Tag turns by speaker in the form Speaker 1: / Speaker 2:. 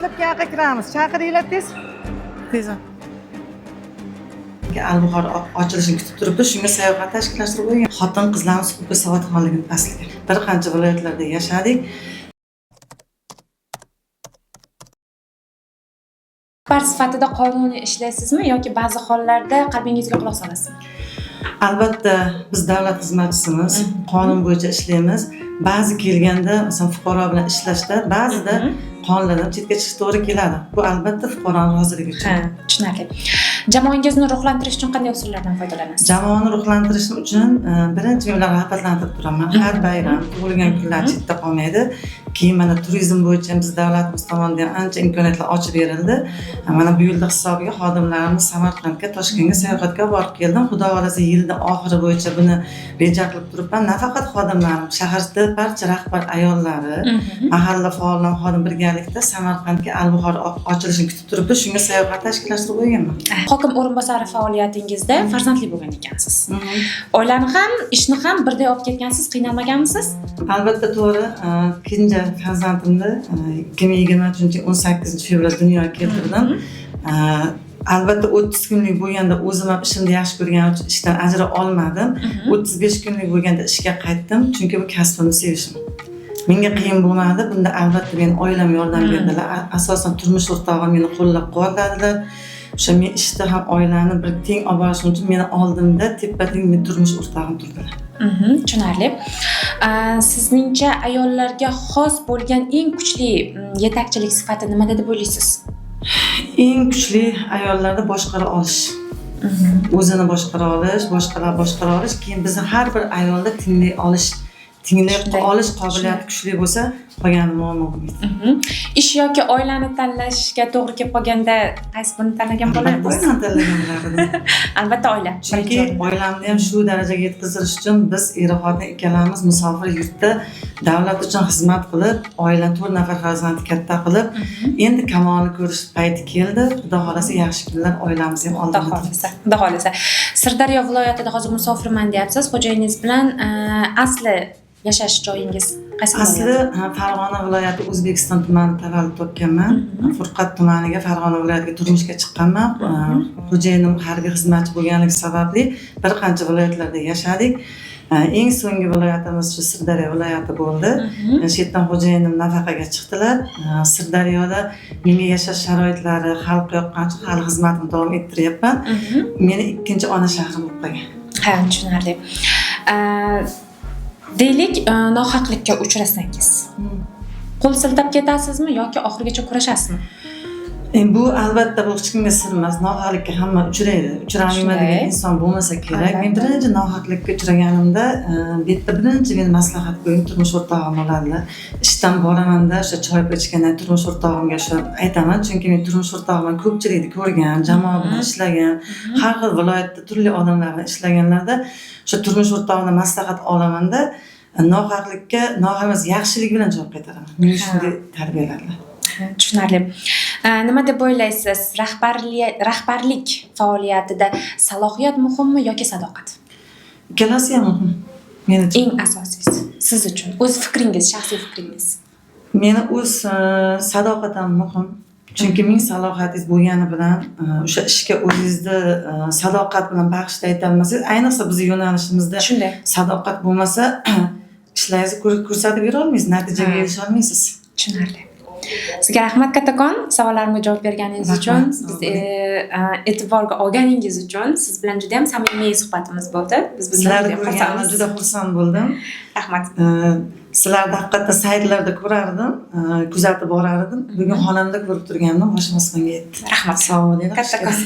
Speaker 1: Yoqqa kiramiz. Chaqiringlar tez. Tezroq. Al-Buxor ochilishini kutib turibdi. Shunga sayohat tashkillashtirib qo'ygan. Xotin-qizlarning huquqiy savodxonligini pastlagan. Bir qancha viloyatlarda yashadik.
Speaker 2: Rahbar sifatida qonuniy ishlaysizmi yoki ba'zi hollarda qalbingizga quloq solasizmi?
Speaker 1: Albatta, biz davlat xizmatchisimiz, qonun bo'yicha ishlaymiz. Ba'zi kelganda, masalan, fuqaro bilan ishlashda ba'zida qonunlardan chetga chiqish to'g'ri keladi. Bu albatta fuqaroning roziligi uchun.
Speaker 2: Tushunarli. Jamoangizni ruhlantirish uchun qanday usullardan foydalanasiz?
Speaker 1: Jamoani ruhlantirish uchun birinchi men ularni rag'batlantirib turaman. Har bayram, tug'ilgan kunlar chetda qolmaydi. Keyin mana turizm bo'yicha biz davlatimiz tomonidan ancha imkoniyatlar ochib berildi. Mana bu yilda hisobiga xodimlarimiz Samarqandga, Toshkentga sayohatga borib keldim. Xudo xolasa yilning oxiri bo'yicha buni reja qilib turibman. Nafaqat xodimlarim, shaharda barcha rahbar ayollari, mahalla faollar xodim birgalikda Samarqandga Al-Buxor ochilishini kutib turibdi. Shunga sayohat tashkillashtirib qo'yganman.
Speaker 2: Hokim o'rinbosari faoliyatingizda farzandli bo'lgan ekansiz. Oilani ham, ishni ham birday olib ketgansiz, qiynalmaganmisiz?
Speaker 1: Albatta to'g'ri. Kenja farzandimni 2023-18 fevral dunyoga keltirdim. Albatta 30 kunlik bo'lganda o'zim ham ishimni yaxshi ko'rganim uchun ishdan ajra olmadim. 35 kunlik bo'lganda ishga qaytdim, chunki bu kasbimni sevishim. Menga qiyin bo'lmadi. Bunda albatta meni oilam yordam berdilar. Asosan turmush o'rtog'im meni qo'llab-quvvatladilar. O'sha men ishda ham oilani bir teng olib borishim uchun meni oldimda teppa-teng men turmush o'rtog'im turdilar.
Speaker 2: Tushunarli. Sizningcha ayollarga xos bo'lgan eng kuchli yetakchilik sifati nimada deb o'ylaysiz?
Speaker 1: Eng kuchli ayollarda boshqara olish. O'zini boshqara olish, boshqalar boshqara olish, keyin bizni har bir ayolda tinglay olish qobiliyati kuchli bo'lsa, qolgani muammo bo'lmaydi.
Speaker 2: Ish yoki oilani tanlashga to'g'ri kelib qolganda qaysi birini tanlagan bo'lardingiz?
Speaker 1: Oilani tanlagan bo'lardim.
Speaker 2: Albatta oila.
Speaker 1: Chunki oilamni ham shu darajaga yetkazirish uchun biz er-xotin ikkalamiz musofir yurtda davlat uchun xizmat qilib, oilani 4 nafar farzandni katta qilib, endi kamolini ko'rish payti keldi. Xudo xolasa yaxshi kunlar oilamiz ham oldinda.
Speaker 2: Xudo xolasa. Sirdaryo viloyatida hozir musofirman deyapsiz. Xo'jayiningiz bilan asli yashash joyingiz qaysi viloyat?
Speaker 1: Asli Farg'ona viloyati O'zbekiston tumanida tavallud topganman. Furqat tumaniga Farg'ona viloyatiga turmushga chiqqanman. Xo'jayinim harbiy xizmatchi bo'lganligi sababli bir qancha viloyatlarda yashadik. Eng so'nggi viloyatimiz shu Sirdaryo viloyati bo'ldi. Shu yerdan xo'jayinim nafaqaga chiqdilar. Sirdaryoda menga yashash sharoitlari xalqqa yoqqan uchun hali xizmatimni davom ettiryapman. Meni ikkinchi ona shahrim bo'lib qolgan.
Speaker 2: Ha, tushunarli. Deylik, nohaqlikka uchrasangiz. Qo'l siltab ketasizmi yoki oxirigacha kurashasizmi?
Speaker 1: Bu albatta bu hech kimga sir emas. Nohaqlikka hamma uchraydi. Uchramayman degan inson bo'lmasa kerak. Men birinchi nohaqlikka uchraganimda bitta birinchi men maslahat qo'yim, turmush o'rtog'im bo'ladilar. Ishdan boramanda o'sha choy ichgandan turmush o'rtog'imga shu aytaman, chunki men turmush o'rtog'imni ko'pchilikni ko'rgan, jamoa bilan ishlagan, har xil viloyatda turli odamlar bilan ishlaganlarda o'sha turmush o'rtog'imdan maslahat olamanda nohaqlikka nohaq yaxshilik bilan javob qaytaraman. Meni shunday tarbiyaladilar.
Speaker 2: Tushunarli. Nima deb o'ylaysiz? Rahbarlik faoliyatida salohiyat muhimmi yoki sadoqat?
Speaker 1: Ikkalasi ham muhim. Men uchun
Speaker 2: eng asosiysi siz uchun o'z fikringiz, shaxsiy fikringiz.
Speaker 1: Meni o'z sadoqat ham muhim. Chunki men salohiyatingiz bo'lgani bilan o'sha ishga o'zingizni sadoqat bilan bag'ishlay olmasangiz, ayniqsa bizning yo'nalishimizda sadoqat bo'lmasa, ishlaringizni ko'rsatib bera olmaysiz, natijaga erisha olmaysiz.
Speaker 2: Tushunarli. Sizga rahmat kattakon, savollarimga javob berganingiz uchun, bizni e'tiborga olganingiz uchun, siz bilan juda ham samimiy suhbatimiz bo'ldi. Biz
Speaker 1: sizlarni ko'rganimdan juda xursand bo'ldim.
Speaker 2: Rahmat.
Speaker 1: Sizlarni haqiqatda saytlarda ko'rardim, kuzatib borardim. Bugun xonamda ko'rib turganimdan boshim osmonga yetdi.
Speaker 2: Rahmat.
Speaker 1: Sog' bo'ling.
Speaker 2: Kattakon.